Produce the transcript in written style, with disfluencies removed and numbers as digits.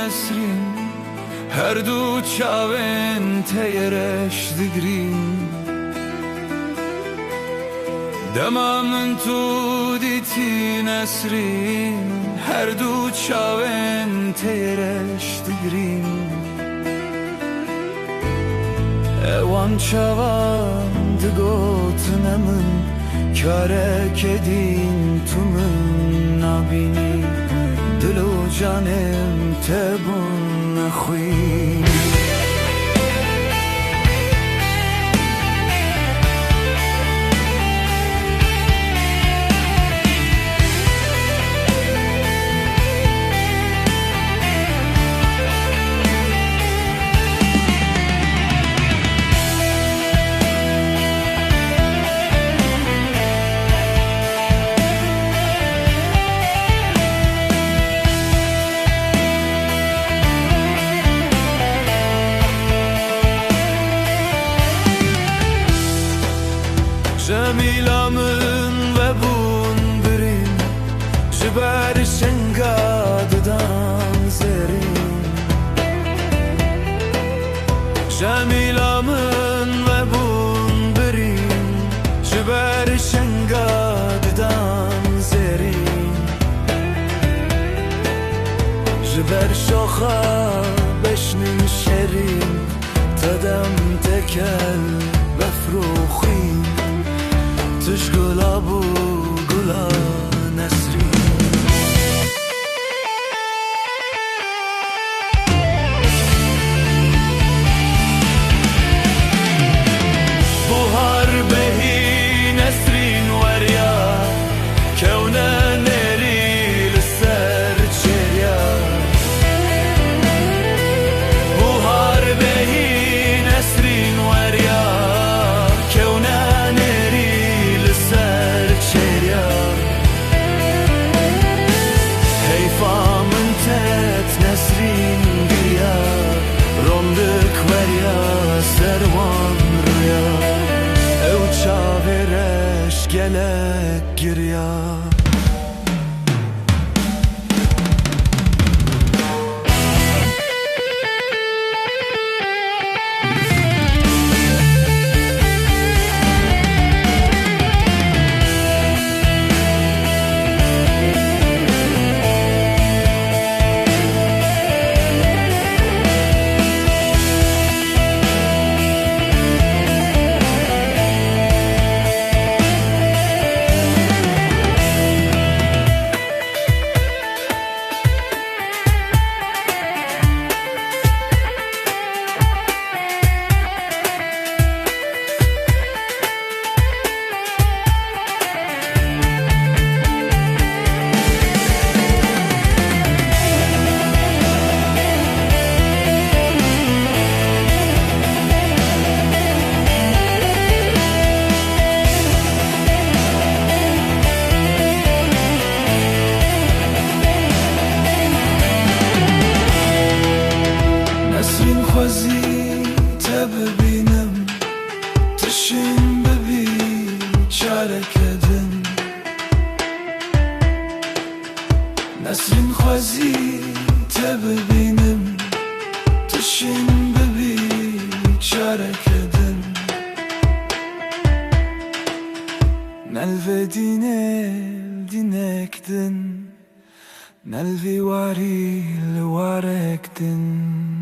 nesrin her du çaven teyereş digrin Demamın tu diti nesrin her du çaven teyereş digrin Evan çavan dıgotnamın Kare kedin tumun nabini Dilu canım tebun nakhwin Cemilamın ve bunbirin Jiber şengadıdan zerin Cemilamın ve bunbirin Jiber şengadıdan zerin Jiber şoxa beşnin şerin Tadam tekel befruxin تشغل ابو گلا نسرین بوهار بهی نسرین وریا کونه نری لسر چریا بوهار بهی نسرین وریا کونه Nesrin giriya Rondık verya servan rüya Ev çavereş gelek girya خوازی تا ببینم تشین ببین چاره کردن نسرین خوازی تا ببینم تشین ببین چاره کردن نلوی دینکدن نلوی واری لوارکدن